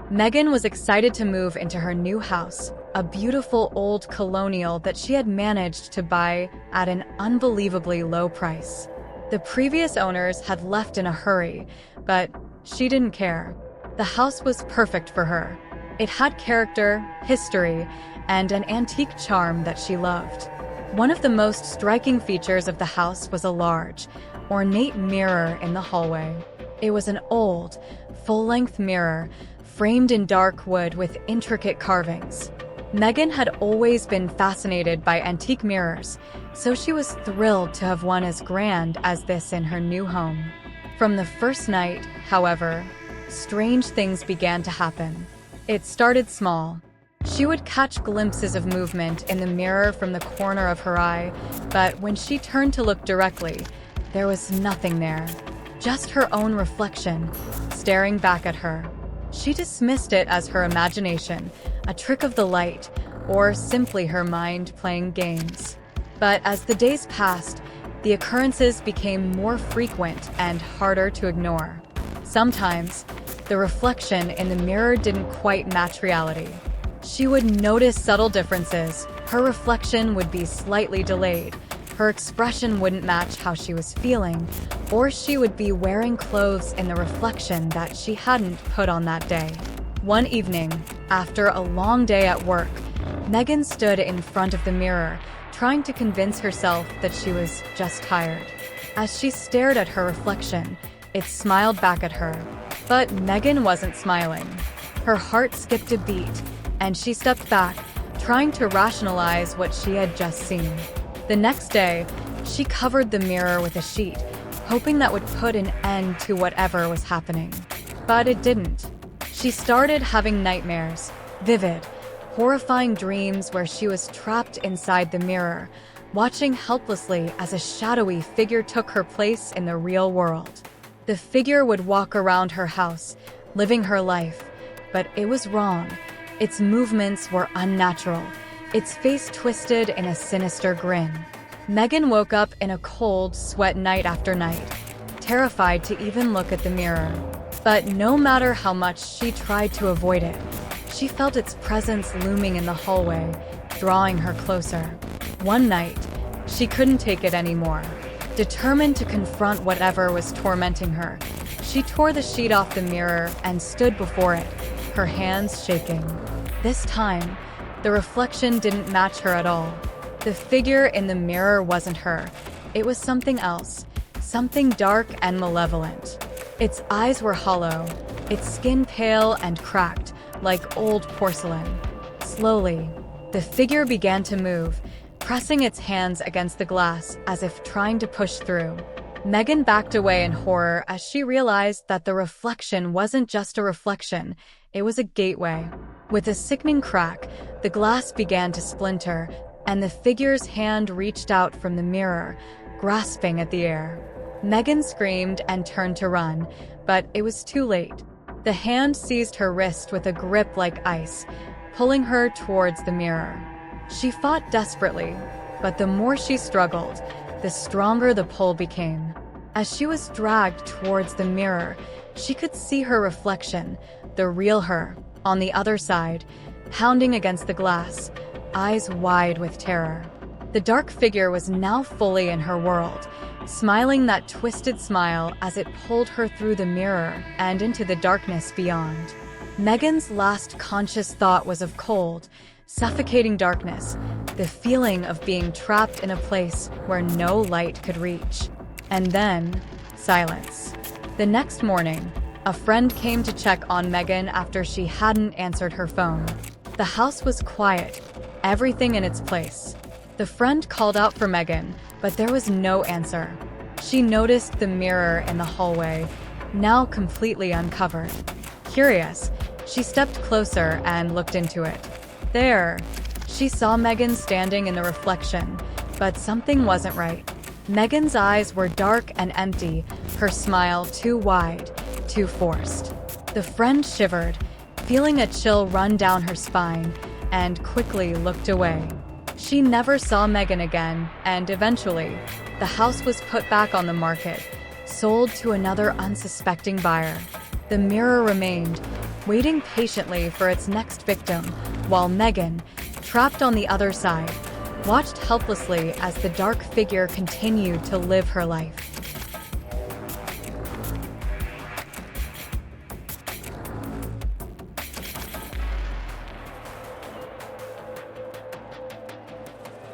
Megan was excited to move into her new house, a beautiful old colonial that she had managed to buy at an unbelievably low price. The previous owners had left in a hurry, but she didn't care. The house was perfect for her. It had character, history, and an antique charm that she loved. One of the most striking features of the house was a large, ornate mirror in the hallway. It was an old, full-length mirror, framed in dark wood with intricate carvings. Megan had always been fascinated by antique mirrors, so she was thrilled to have one as grand as this in her new home. From the first night, however, strange things began to happen. It started small. She would catch glimpses of movement in the mirror from the corner of her eye, but when she turned to look directly, there was nothing there. Just her own reflection, staring back at her. She dismissed it as her imagination, a trick of the light, or simply her mind playing games. But as the days passed, the occurrences became more frequent and harder to ignore. Sometimes, the reflection in the mirror didn't quite match reality. She would notice subtle differences. Her reflection would be slightly delayed. Her expression wouldn't match how she was feeling, or she would be wearing clothes in the reflection that she hadn't put on that day. One evening, after a long day at work, Megan stood in front of the mirror, trying to convince herself that she was just tired. As she stared at her reflection, it smiled back at her. But Megan wasn't smiling. Her heart skipped a beat, and she stepped back, trying to rationalize what she had just seen. The next day, she covered the mirror with a sheet, hoping that would put an end to whatever was happening. But it didn't. She started having nightmares, vivid, horrifying dreams where she was trapped inside the mirror, watching helplessly as a shadowy figure took her place in the real world. The figure would walk around her house, living her life, but it was wrong. Its movements were unnatural. Its face twisted in a sinister grin. Megan woke up in a cold sweat night after night, terrified to even look at the mirror. But no matter how much she tried to avoid it, she felt its presence looming in the hallway, drawing her closer. One night, she couldn't take it anymore. Determined to confront whatever was tormenting her, she tore the sheet off the mirror and stood before it, her hands shaking. This time, the reflection didn't match her at all. The figure in the mirror wasn't her. It was something else, something dark and malevolent. Its eyes were hollow, its skin pale and cracked, like old porcelain. Slowly, the figure began to move, pressing its hands against the glass as if trying to push through. Megan backed away in horror as she realized that the reflection wasn't just a reflection, it was a gateway. With a sickening crack, the glass began to splinter, and the figure's hand reached out from the mirror, grasping at the air. Megan screamed and turned to run, but it was too late. The hand seized her wrist with a grip like ice, pulling her towards the mirror. She fought desperately, but the more she struggled, the stronger the pull became. As she was dragged towards the mirror, she could see her reflection, the real her, on the other side, pounding against the glass, eyes wide with terror. The dark figure was now fully in her world, smiling that twisted smile as it pulled her through the mirror and into the darkness beyond. Megan's last conscious thought was of cold, suffocating darkness, the feeling of being trapped in a place where no light could reach. And then, silence. The next morning, a friend came to check on Megan after she hadn't answered her phone. The house was quiet, everything in its place. The friend called out for Megan, but there was no answer. She noticed the mirror in the hallway, now completely uncovered. Curious, she stepped closer and looked into it. There, she saw Megan standing in the reflection, but something wasn't right. Megan's eyes were dark and empty, her smile too wide, too forced. The friend shivered, feeling a chill run down her spine, and quickly looked away. She never saw Megan again, and eventually, the house was put back on the market, sold to another unsuspecting buyer. The mirror remained, waiting patiently for its next victim, while Megan, trapped on the other side, watched helplessly as the dark figure continued to live her life.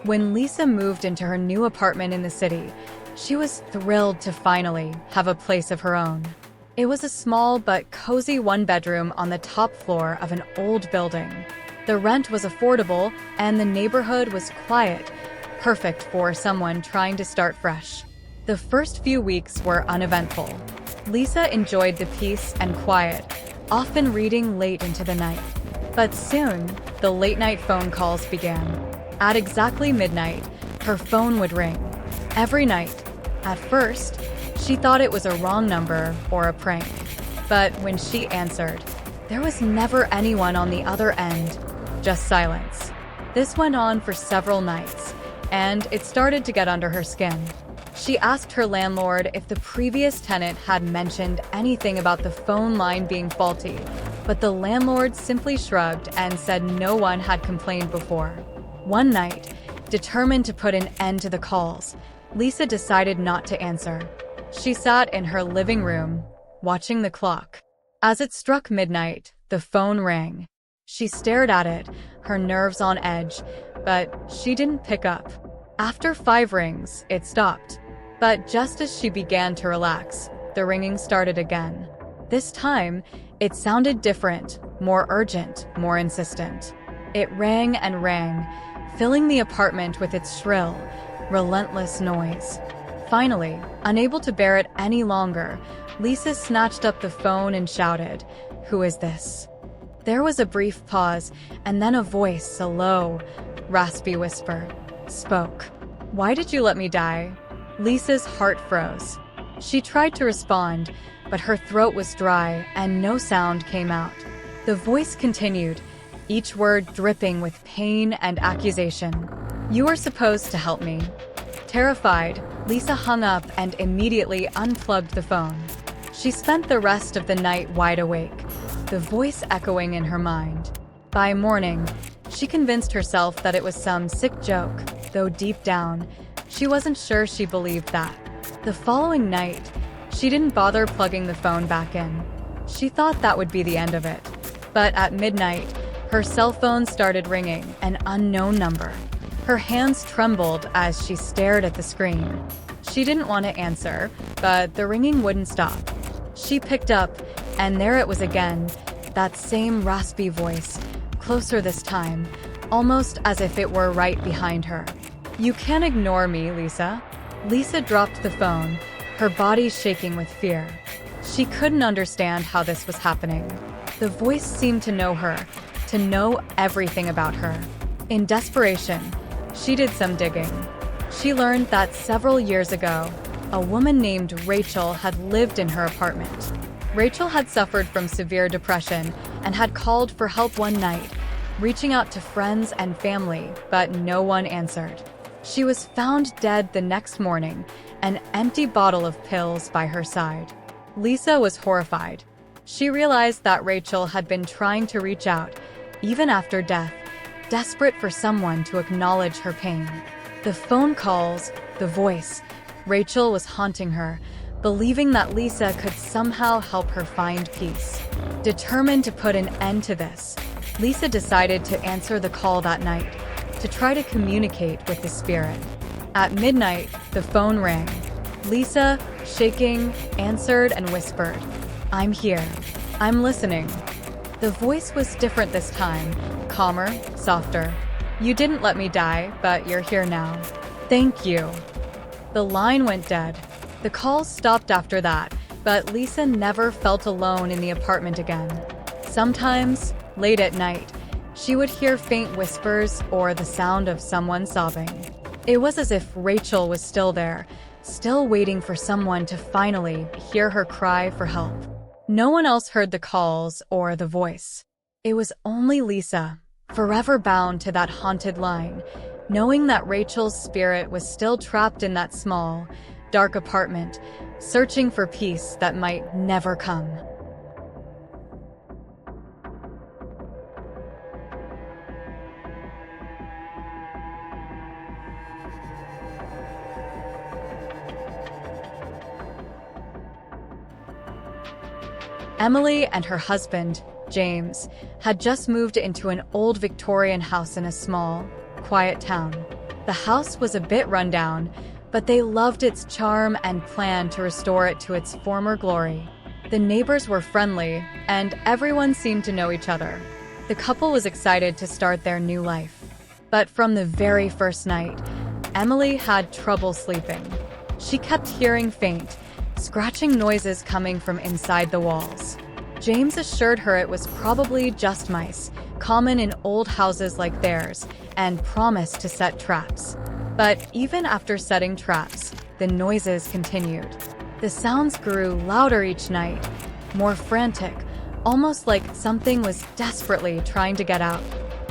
When Lisa moved into her new apartment in the city, she was thrilled to finally have a place of her own. It was a small but cozy one-bedroom on the top floor of an old building. The rent was affordable and the neighborhood was quiet, perfect for someone trying to start fresh. The first few weeks were uneventful. Lisa enjoyed the peace and quiet, often reading late into the night. But soon, the late-night phone calls began. At exactly midnight, her phone would ring. Every night. At first, she thought it was a wrong number or a prank. But when she answered, there was never anyone on the other end, just silence. This went on for several nights, and it started to get under her skin. She asked her landlord if the previous tenant had mentioned anything about the phone line being faulty, but the landlord simply shrugged and said no one had complained before. One night, determined to put an end to the calls, Lisa decided not to answer. She sat in her living room, watching the clock. As it struck midnight, the phone rang. She stared at it, her nerves on edge, but she didn't pick up. After 5 rings, it stopped. But just as she began to relax, the ringing started again. This time, it sounded different, more urgent, more insistent. It rang and rang, filling the apartment with its shrill, relentless noise. Finally, unable to bear it any longer, Lisa snatched up the phone and shouted, "Who is this?" There was a brief pause, and then a voice, a low, raspy whisper, spoke. "Why did you let me die?" Lisa's heart froze. She tried to respond, but her throat was dry and no sound came out. The voice continued, each word dripping with pain and accusation. "You were supposed to help me." Terrified, Lisa hung up and immediately unplugged the phone. She spent the rest of the night wide awake, the voice echoing in her mind. By morning, she convinced herself that it was some sick joke, though deep down, she wasn't sure she believed that. The following night, she didn't bother plugging the phone back in. She thought that would be the end of it. But at midnight, her cell phone started ringing, an unknown number. Her hands trembled as she stared at the screen. She didn't want to answer, but the ringing wouldn't stop. She picked up, and there it was again, that same raspy voice, closer this time, almost as if it were right behind her. "You can't ignore me, Lisa." Lisa dropped the phone, her body shaking with fear. She couldn't understand how this was happening. The voice seemed to know her, to know everything about her. In desperation, she did some digging. She learned that several years ago, a woman named Rachel had lived in her apartment. Rachel had suffered from severe depression and had called for help one night, reaching out to friends and family, but no one answered. She was found dead the next morning, an empty bottle of pills by her side. Lisa was horrified. She realized that Rachel had been trying to reach out, even after death, desperate for someone to acknowledge her pain. The phone calls, the voice, Rachel was haunting her, believing that Lisa could somehow help her find peace. Determined to put an end to this, Lisa decided to answer the call that night, to try to communicate with the spirit. At midnight, the phone rang. Lisa, shaking, answered and whispered, "I'm here. I'm listening." The voice was different this time, calmer, softer. "You didn't let me die, but you're here now. Thank you." The line went dead. The calls stopped after that, but Lisa never felt alone in the apartment again. Sometimes, late at night, she would hear faint whispers or the sound of someone sobbing. It was as if Rachel was still there, still waiting for someone to finally hear her cry for help. No one else heard the calls or the voice. It was only Lisa, forever bound to that haunted line, knowing that Rachel's spirit was still trapped in that small, dark apartment, searching for peace that might never come. Emily and her husband, James, had just moved into an old Victorian house in a small, quiet town. The house was a bit rundown, but they loved its charm and planned to restore it to its former glory. The neighbors were friendly, and everyone seemed to know each other. The couple was excited to start their new life. But from the very first night, Emily had trouble sleeping. She kept hearing faint, scratching noises coming from inside the walls. James assured her it was probably just mice, common in old houses like theirs, and promised to set traps. But even after setting traps, the noises continued. The sounds grew louder each night, more frantic, almost like something was desperately trying to get out.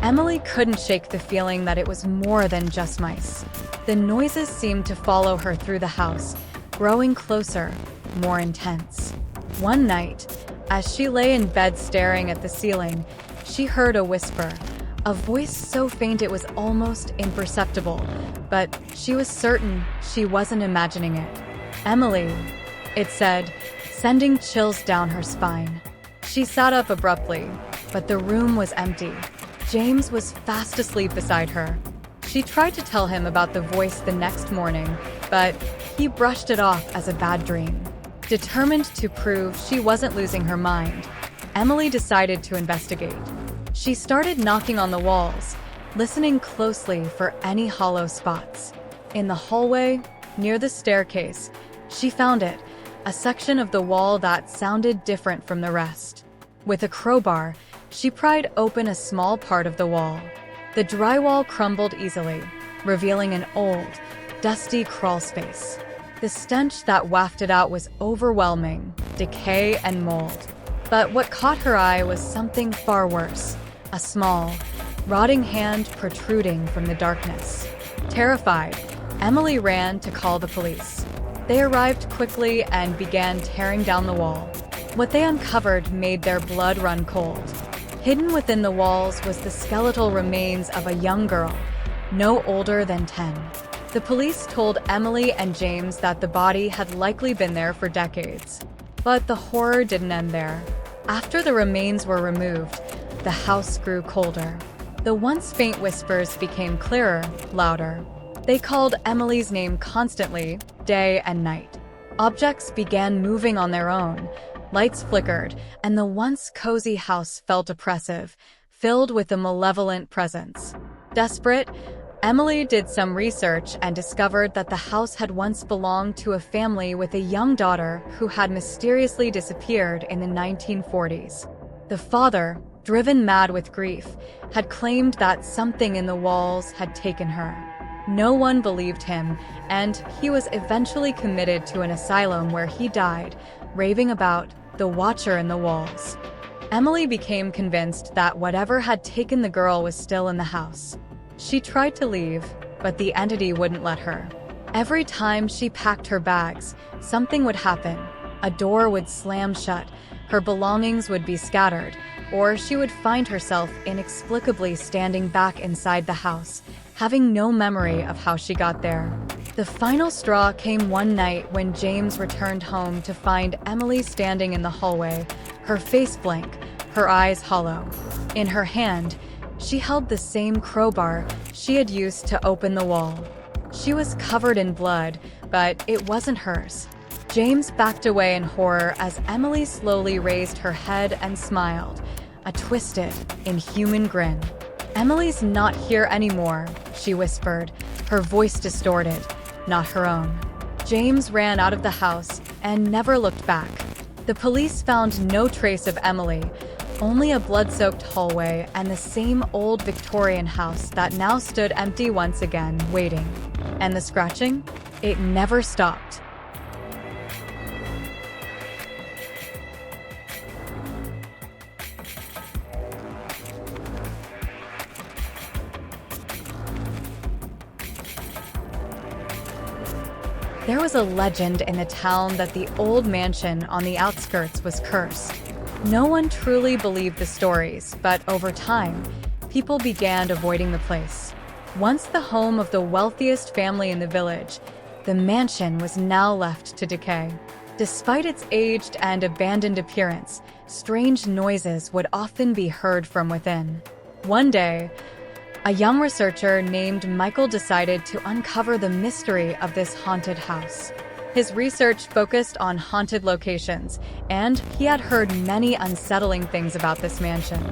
Emily couldn't shake the feeling that it was more than just mice. The noises seemed to follow her through the house, growing closer, more intense. One night, as she lay in bed staring at the ceiling, she heard a whisper, a voice so faint it was almost imperceptible, but she was certain she wasn't imagining it. "Emily," it said, sending chills down her spine. She sat up abruptly, but the room was empty. James was fast asleep beside her. She tried to tell him about the voice the next morning, but he brushed it off as a bad dream. Determined to prove she wasn't losing her mind, Emily decided to investigate. She started knocking on the walls, listening closely for any hollow spots. In the hallway, near the staircase, she found it, a section of the wall that sounded different from the rest. With a crowbar, she pried open a small part of the wall. The drywall crumbled easily, revealing an old, dusty crawl space. The stench that wafted out was overwhelming, decay and mold. But what caught her eye was something far worse, a small, rotting hand protruding from the darkness. Terrified, Emily ran to call the police. They arrived quickly and began tearing down the wall. What they uncovered made their blood run cold. Hidden within the walls was the skeletal remains of a young girl, no older than 10. The police told Emily and James that the body had likely been there for decades. But the horror didn't end there. After the remains were removed, the house grew colder. The once faint whispers became clearer, louder. They called Emily's name constantly, day and night. Objects began moving on their own. Lights flickered, and the once cozy house felt oppressive, filled with a malevolent presence. Desperate, Emily did some research and discovered that the house had once belonged to a family with a young daughter who had mysteriously disappeared in the 1940s. The father, driven mad with grief, had claimed that something in the walls had taken her. No one believed him, and he was eventually committed to an asylum where he died, raving about the watcher in the walls. Emily became convinced that whatever had taken the girl was still in the house. She tried to leave, but the entity wouldn't let her. Every time she packed her bags, something would happen. A door would slam shut, her belongings would be scattered, or she would find herself inexplicably standing back inside the house, having no memory of how she got there. The final straw came one night when James returned home to find Emily standing in the hallway, her face blank, her eyes hollow. In her hand, she held the same crowbar she had used to open the wall. She was covered in blood, but it wasn't hers. James backed away in horror as Emily slowly raised her head and smiled, a twisted, inhuman grin. "Emily's not here anymore," she whispered, her voice distorted, not her own. James ran out of the house and never looked back. The police found no trace of Emily, only a blood-soaked hallway and the same old Victorian house that now stood empty once again, waiting. And the scratching? It never stopped. There was a legend in the town that the old mansion on the outskirts was cursed. No one truly believed the stories, but over time, people began avoiding the place. Once the home of the wealthiest family in the village, the mansion was now left to decay. Despite its aged and abandoned appearance, strange noises would often be heard from within. One day, a young researcher named Michael decided to uncover the mystery of this haunted house. His research focused on haunted locations, and he had heard many unsettling things about this mansion.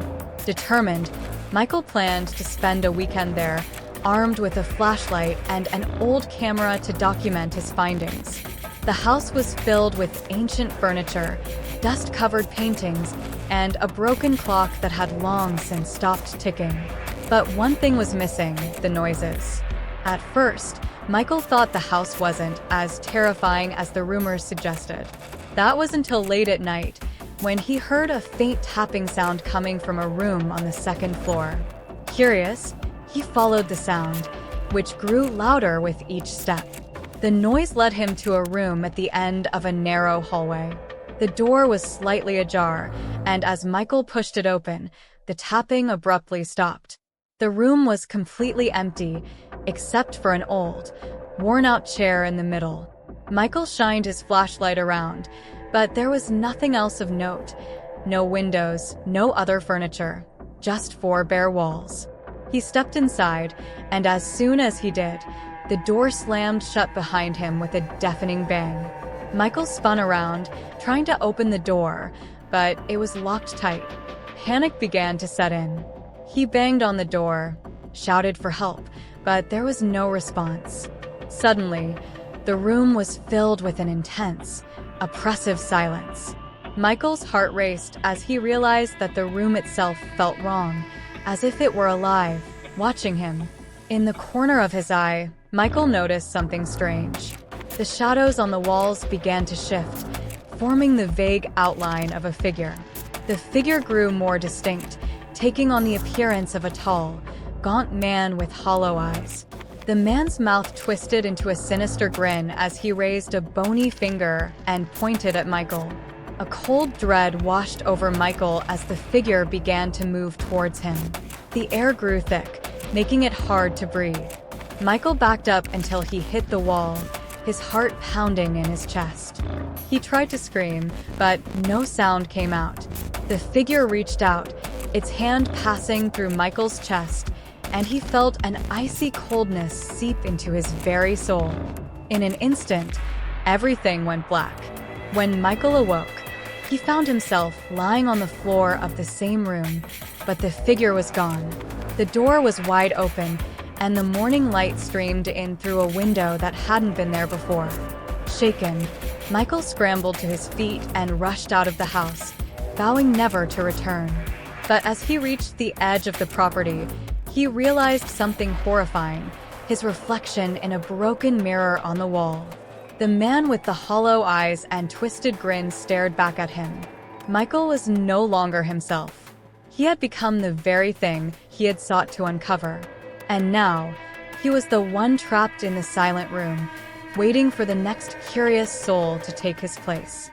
Determined, Michael planned to spend a weekend there, armed with a flashlight and an old camera to document his findings. The house was filled with ancient furniture, dust-covered paintings, and a broken clock that had long since stopped ticking. But one thing was missing: the noises. At first, Michael thought the house wasn't as terrifying as the rumors suggested. That was until late at night, when he heard a faint tapping sound coming from a room on the second floor. Curious, he followed the sound, which grew louder with each step. The noise led him to a room at the end of a narrow hallway. The door was slightly ajar, and as Michael pushed it open, the tapping abruptly stopped. The room was completely empty, except for an old, worn-out chair in the middle. Michael shined his flashlight around, but there was nothing else of note. No windows, no other furniture, just 4 bare walls. He stepped inside, and as soon as he did, the door slammed shut behind him with a deafening bang. Michael spun around, trying to open the door, but it was locked tight. Panic began to set in. He banged on the door, shouted for help, but there was no response. Suddenly, the room was filled with an intense, oppressive silence. Michael's heart raced as he realized that the room itself felt wrong, as if it were alive, watching him. In the corner of his eye, Michael noticed something strange. The shadows on the walls began to shift, forming the vague outline of a figure. The figure grew more distinct, taking on the appearance of a tall, gaunt man with hollow eyes. The man's mouth twisted into a sinister grin as he raised a bony finger and pointed at Michael. A cold dread washed over Michael as the figure began to move towards him. The air grew thick, making it hard to breathe. Michael backed up until he hit the wall, his heart pounding in his chest. He tried to scream, but no sound came out. The figure reached out, its hand passing through Michael's chest, and he felt an icy coldness seep into his very soul. In an instant, everything went black. When Michael awoke, he found himself lying on the floor of the same room, but the figure was gone. The door was wide open, and the morning light streamed in through a window that hadn't been there before. Shaken, Michael scrambled to his feet and rushed out of the house, vowing never to return. But as he reached the edge of the property, he realized something horrifying: his reflection in a broken mirror on the wall. The man with the hollow eyes and twisted grin stared back at him. Michael was no longer himself. He had become the very thing he had sought to uncover. And now, he was the one trapped in the silent room, waiting for the next curious soul to take his place.